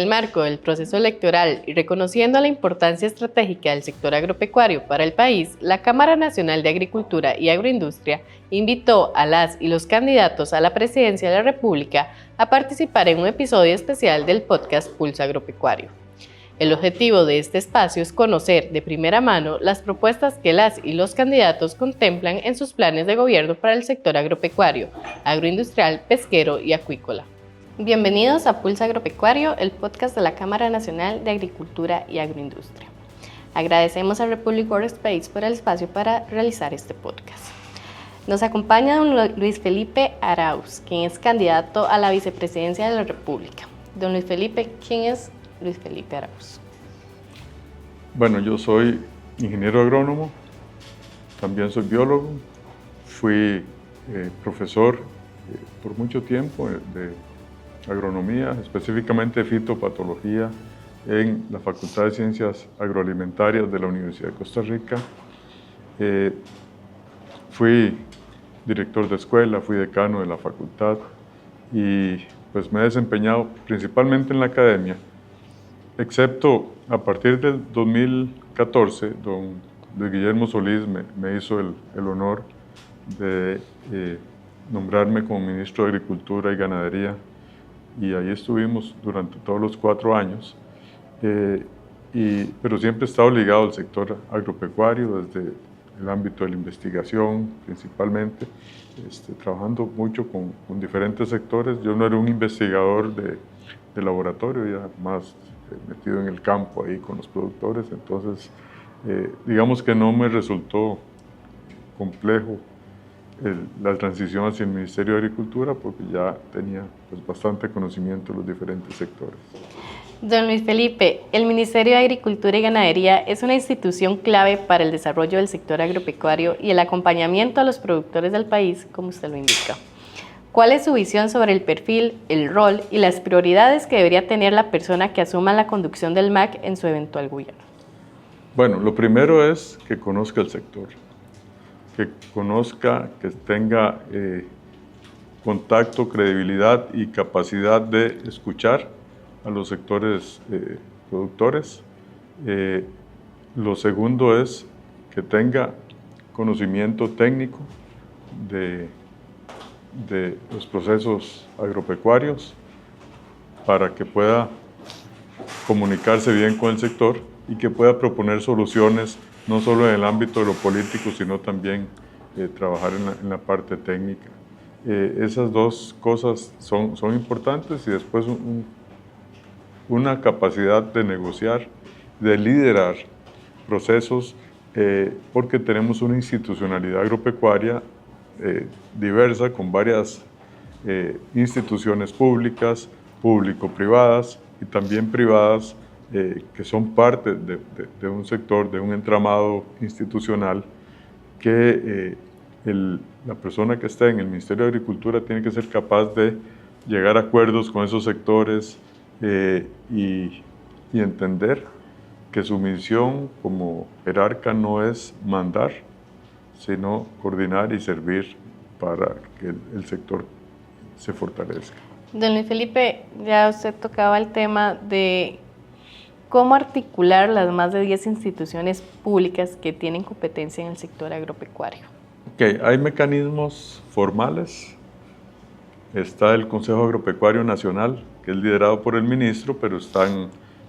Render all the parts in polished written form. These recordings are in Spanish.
el marco del proceso electoral y reconociendo la importancia estratégica del sector agropecuario para el país, la Cámara Nacional de Agricultura y Agroindustria invitó a las y los candidatos a la presidencia de la República a participar en un episodio especial del podcast Pulso Agropecuario. El objetivo de este espacio es conocer de primera mano las propuestas que las y los candidatos contemplan en sus planes de gobierno para el sector agropecuario, agroindustrial, pesquero y acuícola. Bienvenidos a Pulso Agropecuario, el podcast de la Cámara Nacional de Agricultura y Agroindustria. Agradecemos a Republic Workspace por el espacio para realizar este podcast. Nos acompaña don Luis Felipe Arauz, quien es candidato a la vicepresidencia de la República. Don Luis Felipe, ¿quién es Luis Felipe Arauz? Bueno, yo soy ingeniero agrónomo, también soy biólogo, fui profesor por mucho tiempo de agronomía, específicamente fitopatología en la Facultad de Ciencias Agroalimentarias de la Universidad de Costa Rica. Fui director de escuela, fui decano de la facultad y pues me he desempeñado principalmente en la academia, excepto a partir del 2014, don Luis Guillermo Solís me hizo el honor de nombrarme como ministro de Agricultura y Ganadería, y ahí estuvimos durante todos los 4 años, pero siempre he estado ligado al sector agropecuario desde el ámbito de la investigación principalmente, trabajando mucho con diferentes sectores. Yo no era un investigador de laboratorio, ya más metido en el campo ahí con los productores, entonces digamos que no me resultó complejo la transición hacia el Ministerio de Agricultura porque ya tenía pues, bastante conocimiento de los diferentes sectores. Don Luis Felipe, el Ministerio de Agricultura y Ganadería es una institución clave para el desarrollo del sector agropecuario y el acompañamiento a los productores del país, como usted lo indica. ¿Cuál es su visión sobre el perfil, el rol y las prioridades que debería tener la persona que asuma la conducción del MAC en su eventual gobierno? Bueno, lo primero es que conozca el sector, que conozca, que tenga contacto, credibilidad y capacidad de escuchar a los sectores productores. Lo segundo es que tenga conocimiento técnico de los procesos agropecuarios para que pueda comunicarse bien con el sector y que pueda proponer soluciones no solo en el ámbito de lo político, sino también trabajar en la parte técnica. Esas dos cosas son importantes y después una capacidad de negociar, de liderar procesos, porque tenemos una institucionalidad agropecuaria diversa con varias instituciones públicas, público-privadas y también privadas que son parte de un sector, de un entramado institucional que la persona que está en el Ministerio de Agricultura tiene que ser capaz de llegar a acuerdos con esos sectores y entender que su misión como jerarca no es mandar, sino coordinar y servir para que el sector se fortalezca. Don Luis Felipe, ya usted tocaba el tema de cómo articular las más de 10 instituciones públicas que tienen competencia en el sector agropecuario. Hay mecanismos formales. Está el Consejo Agropecuario Nacional, que es liderado por el ministro, pero están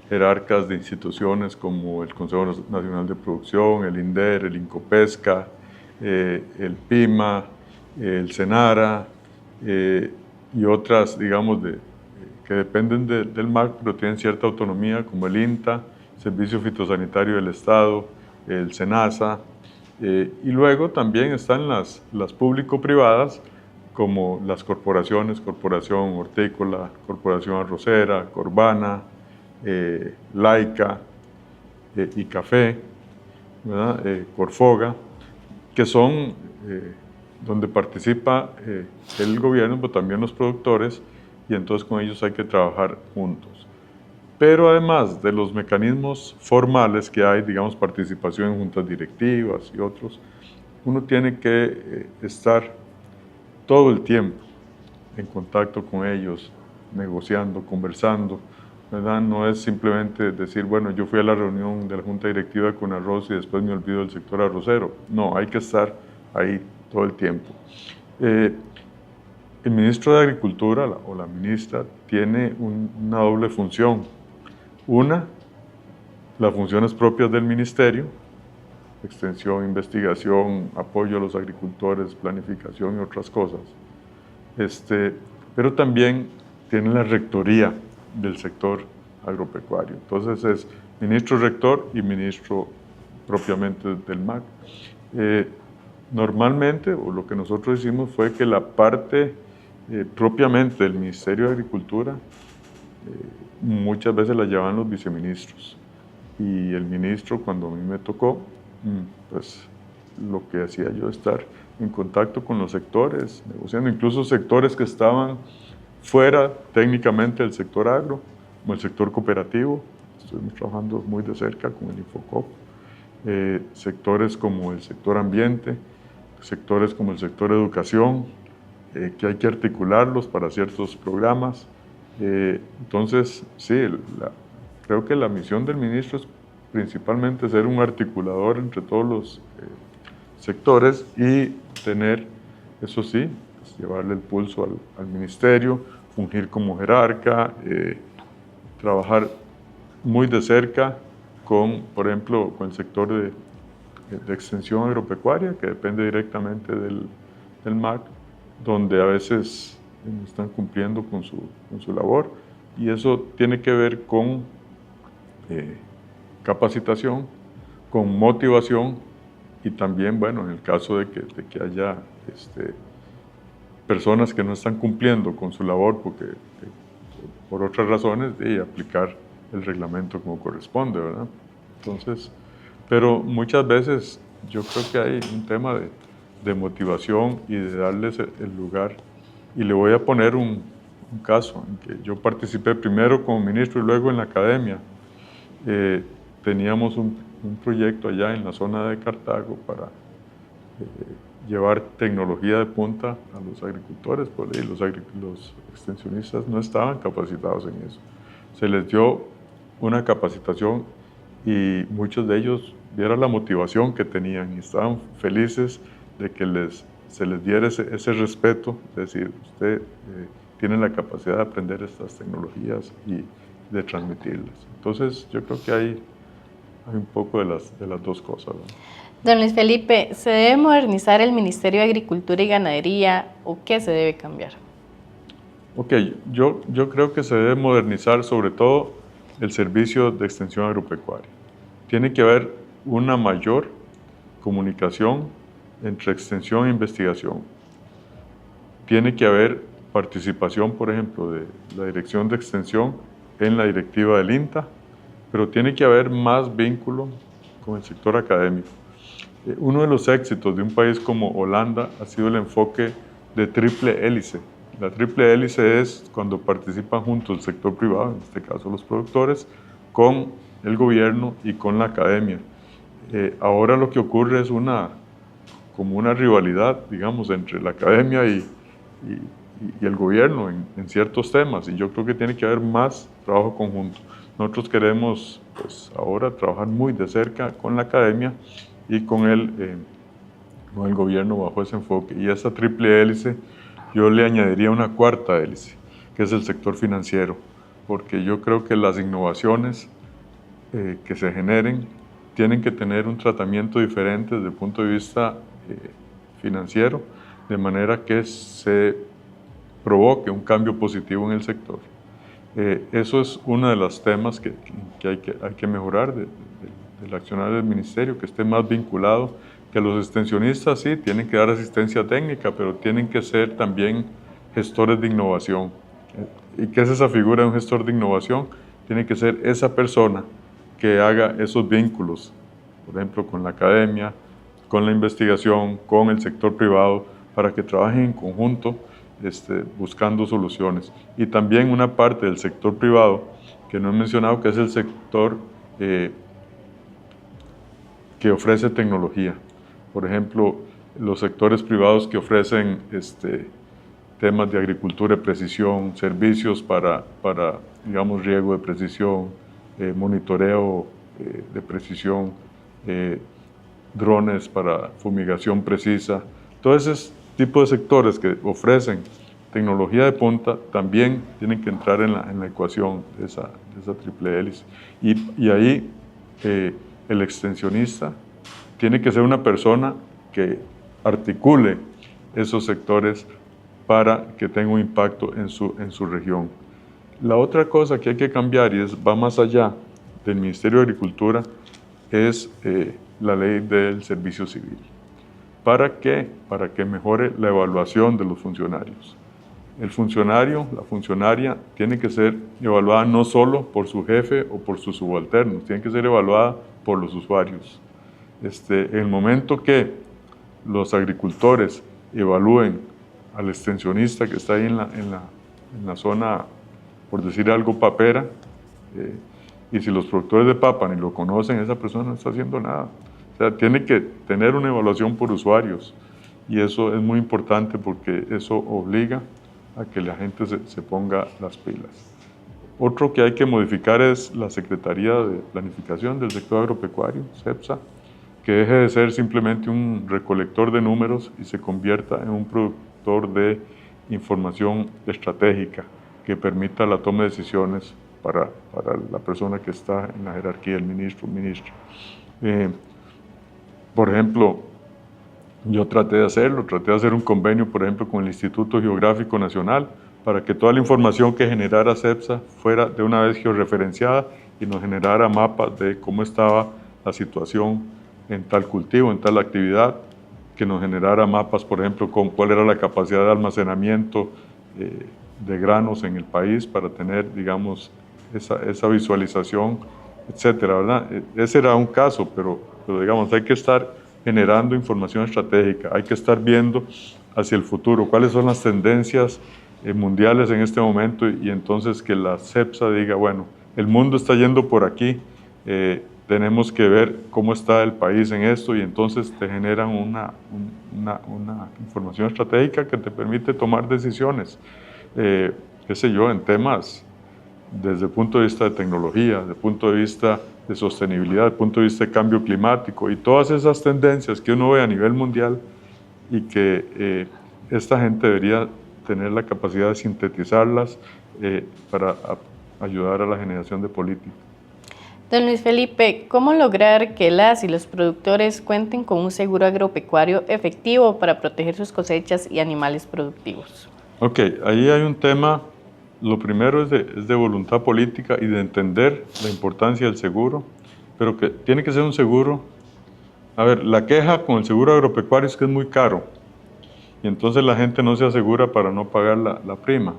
jerarcas de instituciones como el Consejo Nacional de Producción, el INDER, el INCOPESCA, el PIMA, el SENARA y otras, digamos, que dependen del MAC, pero tienen cierta autonomía, como el INTA, Servicio Fitosanitario del Estado, el SENASA, y luego también están las público-privadas, como las corporaciones, Corporación Hortícola, Corporación Arrocera, Corbana, Laica y Café, Corfoga, que son donde participa el gobierno, pero también los productores, y entonces con ellos hay que trabajar juntos. Pero además de los mecanismos formales que hay, digamos, participación en juntas directivas y otros, uno tiene que estar todo el tiempo en contacto con ellos, negociando, conversando, ¿verdad? No es simplemente decir, bueno, yo fui a la reunión de la Junta Directiva con arroz y después me olvido del sector arrocero. No, hay que estar ahí todo el tiempo. El ministro de Agricultura o la ministra tiene una doble función. Una, las funciones propias del ministerio, extensión, investigación, apoyo a los agricultores, planificación y otras cosas. Pero también tiene la rectoría del sector agropecuario. Entonces es ministro rector y ministro propiamente del MAC. Normalmente, o lo que nosotros hicimos fue que la parte propiamente del Ministerio de Agricultura muchas veces la llevaban los viceministros. Y el ministro, cuando a mí me tocó, pues lo que hacía yo estar en contacto con los sectores, negociando, incluso sectores que estaban fuera técnicamente del sector agro, como el sector cooperativo. Estuvimos trabajando muy de cerca con el Infocop. Sectores como el sector ambiente, sectores como el sector educación, que hay que articularlos para ciertos programas. Entonces, sí, creo que la misión del ministro es principalmente ser un articulador entre todos los sectores y tener, eso sí, pues, llevarle el pulso al ministerio, fungir como jerarca, trabajar muy de cerca con, por ejemplo, con el sector de extensión agropecuaria, que depende directamente del MAC, donde a veces no están cumpliendo con su labor, y eso tiene que ver con capacitación, con motivación, y también, bueno, en el caso de que haya personas que no están cumpliendo con su labor por otras razones, de aplicar el reglamento como corresponde, ¿verdad? Entonces, pero muchas veces yo creo que hay un tema de motivación y de darles el lugar. Y le voy a poner un caso en que yo participé primero como ministro y luego en la academia. Teníamos un proyecto allá en la zona de Cartago para llevar tecnología de punta a los agricultores, porque los extensionistas no estaban capacitados en eso. Se les dio una capacitación y muchos de ellos vieron la motivación que tenían y estaban felices de que se les diera ese respeto, es decir, usted tiene la capacidad de aprender estas tecnologías y de transmitirlas. Entonces, yo creo que hay un poco de las dos cosas, ¿no? Don Luis Felipe, ¿se debe modernizar el Ministerio de Agricultura y Ganadería o qué se debe cambiar? Ok, yo creo que se debe modernizar sobre todo el servicio de extensión agropecuaria. Tiene que haber una mayor comunicación entre extensión e investigación. Tiene que haber participación, por ejemplo, de la Dirección de Extensión en la directiva del INTA, pero tiene que haber más vínculo con el sector académico. Uno de los éxitos de un país como Holanda ha sido el enfoque de triple hélice. La triple hélice es cuando participan juntos el sector privado, en este caso los productores, con el gobierno y con la academia. Ahora lo que ocurre es como una rivalidad, digamos, entre la academia y el gobierno en ciertos temas, y yo creo que tiene que haber más trabajo conjunto. Nosotros queremos, pues, ahora trabajar muy de cerca con la academia y con el gobierno bajo ese enfoque. Y esa triple hélice, yo le añadiría una cuarta hélice, que es el sector financiero, porque yo creo que las innovaciones que se generen tienen que tener un tratamiento diferente desde el punto de vista financiero, de manera que se provoque un cambio positivo en el sector. Eso es uno de los temas que hay que mejorar del accionar del ministerio, que esté más vinculado, que los extensionistas sí tienen que dar asistencia técnica, pero tienen que ser también gestores de innovación. ¿Y qué es esa figura de un gestor de innovación? Tiene que ser esa persona que haga esos vínculos, por ejemplo, con la academia, con la investigación, con el sector privado, para que trabajen en conjunto buscando soluciones. Y también una parte del sector privado, que no he mencionado, que es el sector que ofrece tecnología. Por ejemplo, los sectores privados que ofrecen temas de agricultura de precisión, servicios para digamos, riego de precisión, monitoreo de precisión, drones para fumigación precisa. Todo ese tipo de sectores que ofrecen tecnología de punta también tienen que entrar en la ecuación de esa triple hélice. Y ahí el extensionista tiene que ser una persona que articule esos sectores para que tenga un impacto en su región. La otra cosa que hay que cambiar, y va más allá del Ministerio de Agricultura, es la ley del servicio civil. ¿Para qué? Para que mejore la evaluación de los funcionarios. El funcionario, la funcionaria, tiene que ser evaluada no solo por su jefe o por sus subalternos, tiene que ser evaluada por los usuarios. En el momento que los agricultores evalúen al extensionista que está ahí en la zona, por decir algo, papera, y si los productores de papa ni lo conocen, esa persona no está haciendo nada. O sea, tiene que tener una evaluación por usuarios, y eso es muy importante porque eso obliga a que la gente se ponga las pilas. Otro que hay que modificar es la Secretaría de Planificación del Sector Agropecuario, CEPSA, que deje de ser simplemente un recolector de números y se convierta en un productor de información estratégica que permita la toma de decisiones para la persona que está en la jerarquía, el ministro. Por ejemplo, yo traté de hacer un convenio, por ejemplo, con el Instituto Geográfico Nacional para que toda la información que generara CEPSA fuera de una vez georreferenciada y nos generara mapas de cómo estaba la situación en tal cultivo, en tal actividad, que nos generara mapas, por ejemplo, con cuál era la capacidad de almacenamiento de granos en el país para tener, digamos, esa visualización, etcétera, ¿verdad? Ese era un caso, pero digamos, hay que estar generando información estratégica, hay que estar viendo hacia el futuro, cuáles son las tendencias mundiales en este momento, y entonces que la CEPSA diga, bueno, el mundo está yendo por aquí, tenemos que ver cómo está el país en esto, y entonces te generan una información estratégica que te permite tomar decisiones, qué sé yo, en temas desde el punto de vista de tecnología, desde el punto de vista de sostenibilidad, desde el punto de vista de cambio climático y todas esas tendencias que uno ve a nivel mundial, y que esta gente debería tener la capacidad de sintetizarlas para ayudar a la generación de política. Don Luis Felipe, ¿cómo lograr que las y los productores cuenten con un seguro agropecuario efectivo para proteger sus cosechas y animales productivos? Ok, ahí hay un tema. Lo primero es de voluntad política y de entender la importancia del seguro, pero que tiene que ser un seguro. A ver, la queja con el seguro agropecuario es que es muy caro, y entonces la gente no se asegura para no pagar la prima.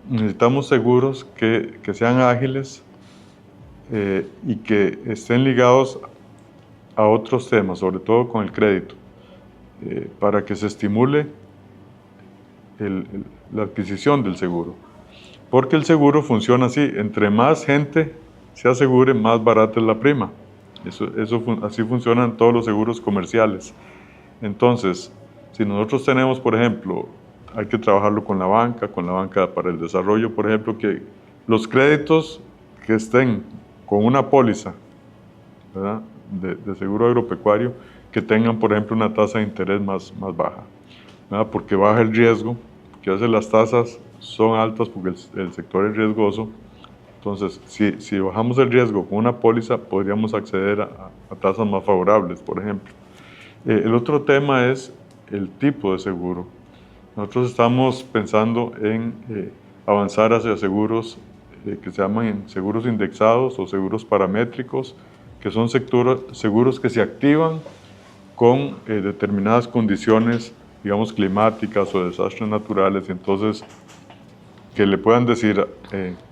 Necesitamos seguros que sean ágiles y que estén ligados a otros temas, sobre todo con el crédito, para que se estimule la adquisición del seguro. Porque el seguro funciona así: entre más gente se asegure, más barata es la prima. Así funcionan todos los seguros comerciales. Entonces, si nosotros tenemos, por ejemplo, hay que trabajarlo con la banca para el desarrollo, por ejemplo, que los créditos que estén con una póliza, ¿verdad?, de seguro agropecuario, que tengan, por ejemplo, una tasa de interés más baja, ¿verdad?, porque baja el riesgo, que a veces las tasas son altas porque el sector es riesgoso. Entonces, si bajamos el riesgo con una póliza, podríamos acceder a tasas más favorables, por ejemplo. El otro tema es el tipo de seguro. Nosotros estamos pensando en avanzar hacia seguros que se llaman seguros indexados o seguros paramétricos, que son seguros que se activan con determinadas condiciones, digamos, climáticas o desastres naturales, entonces que le puedan decir,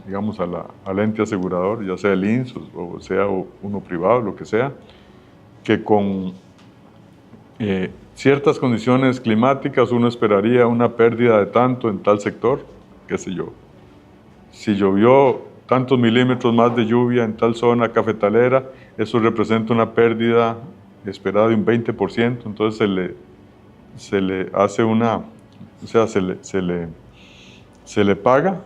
digamos, al ente asegurador, ya sea el INSS o sea uno privado, lo que sea, que con ciertas condiciones climáticas uno esperaría una pérdida de tanto en tal sector, qué sé yo. Si llovió tantos milímetros más de lluvia en tal zona cafetalera, eso representa una pérdida esperada de un 20%, entonces se le hace o sea, se le paga,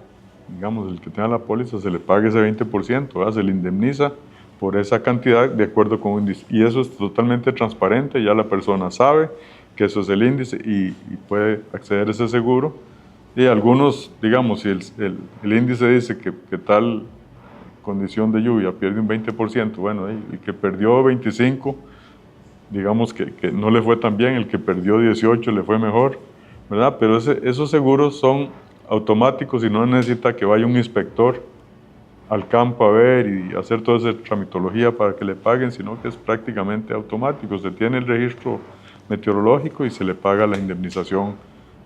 digamos, el que tenga la póliza, se le paga ese 20%, ¿verdad? Se le indemniza por esa cantidad de acuerdo con un índice. Y eso es totalmente transparente, ya la persona sabe que eso es el índice y puede acceder a ese seguro. Y algunos, digamos, si el índice dice que tal condición de lluvia pierde un 20%, bueno, el que perdió 25%, digamos que no le fue tan bien, el que perdió 18 le fue mejor, ¿verdad? Pero esos seguros son automáticos y no necesita que vaya un inspector al campo a ver y hacer toda esa tramitología para que le paguen, sino que es prácticamente automático. Se tiene el registro meteorológico y se le paga la indemnización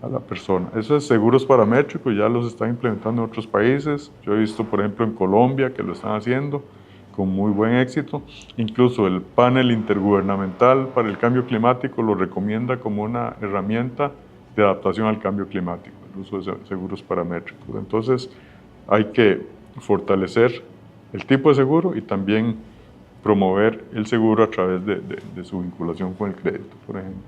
a la persona. Esos seguros paramétricos ya los están implementando en otros países. Yo he visto, por ejemplo, en Colombia que lo están haciendo con muy buen éxito. Incluso el panel intergubernamental para el cambio climático lo recomienda como una herramienta de adaptación al cambio climático, el uso de seguros paramétricos. Entonces, hay que fortalecer el tipo de seguro y también promover el seguro a través de su vinculación con el crédito, por ejemplo.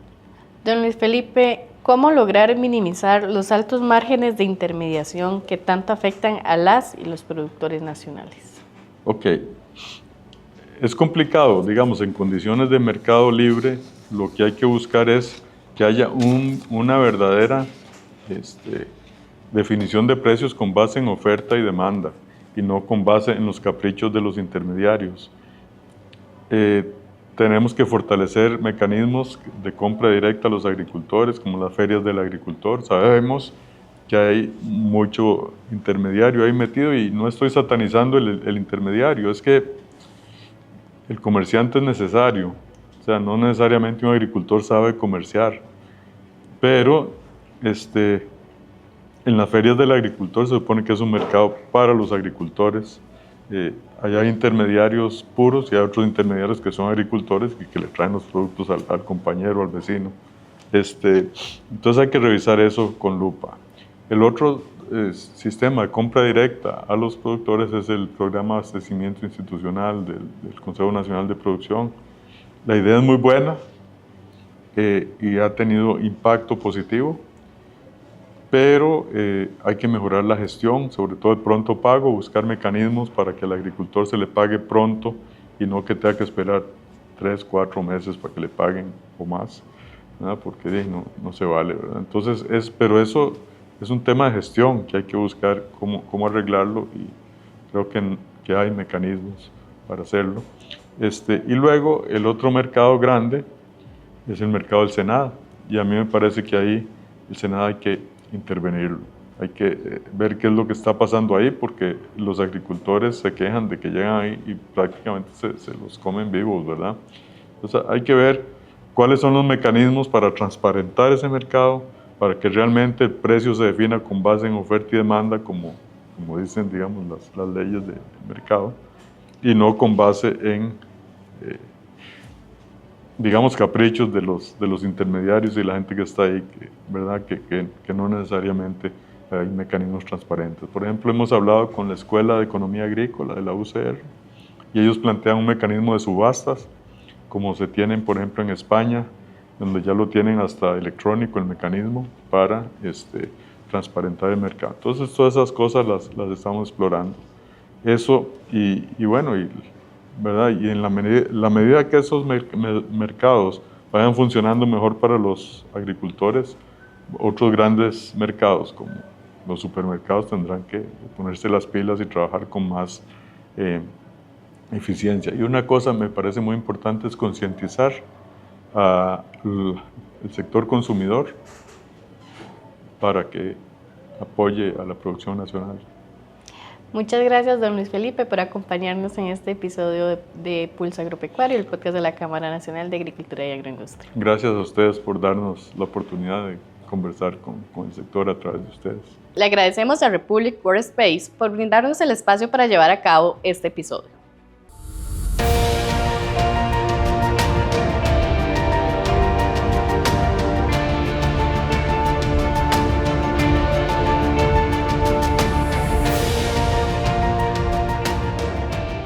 Don Luis Felipe, ¿cómo lograr minimizar los altos márgenes de intermediación que tanto afectan a las y los productores nacionales? Ok, es complicado, digamos, en condiciones de mercado libre, lo que hay que buscar es que haya una verdadera definición de precios con base en oferta y demanda y no con base en los caprichos de los intermediarios. Tenemos que fortalecer mecanismos de compra directa a los agricultores, como las ferias del agricultor. Sabemos que hay mucho intermediario ahí metido y no estoy satanizando el intermediario, es que el comerciante es necesario. O sea, no necesariamente un agricultor sabe comerciar, pero en las ferias del agricultor se supone que es un mercado para los agricultores. Allá hay intermediarios puros y hay otros intermediarios que son agricultores y que le traen los productos al compañero, al vecino. Entonces hay que revisar eso con lupa. El otro sistema de compra directa a los productores es el programa de abastecimiento institucional del Consejo Nacional de Producción. La idea es muy buena y ha tenido impacto positivo, pero hay que mejorar la gestión, sobre todo el pronto pago, buscar mecanismos para que al agricultor se le pague pronto y no que tenga que esperar 3, 4 meses para que le paguen o más, ¿verdad? Porque no se vale, ¿verdad? Entonces, pero eso es un tema de gestión que hay que buscar cómo arreglarlo y creo que hay mecanismos para hacerlo. Y luego el otro mercado grande es el mercado del Senado y a mí me parece que ahí el Senado hay que intervenirlo. Hay que ver qué es lo que está pasando ahí porque los agricultores se quejan de que llegan ahí y prácticamente se los comen vivos, ¿verdad? Entonces hay que ver cuáles son los mecanismos para transparentar ese mercado, para que realmente el precio se defina con base en oferta y demanda, como dicen, digamos, las leyes del mercado, y no con base en, digamos, caprichos de los intermediarios y la gente que está ahí, ¿verdad? Que no necesariamente hay mecanismos transparentes. Por ejemplo, hemos hablado con la Escuela de Economía Agrícola de la UCR y ellos plantean un mecanismo de subastas, como se tienen, por ejemplo, en España, donde ya lo tienen hasta electrónico el mecanismo para transparentar el mercado. Entonces, todas esas cosas las estamos explorando. Eso, bueno, ¿verdad? Y en la medida que esos mercados vayan funcionando mejor para los agricultores, otros grandes mercados, como los supermercados, tendrán que ponerse las pilas y trabajar con más eficiencia. Y una cosa me parece muy importante es concientizar al sector consumidor para que apoye a la producción nacional. Muchas gracias, don Luis Felipe, por acompañarnos en este episodio de Pulso Agropecuario, el podcast de la Cámara Nacional de Agricultura y Agroindustria. Gracias a ustedes por darnos la oportunidad de conversar con el sector a través de ustedes. Le agradecemos a Republic Workspace por brindarnos el espacio para llevar a cabo este episodio.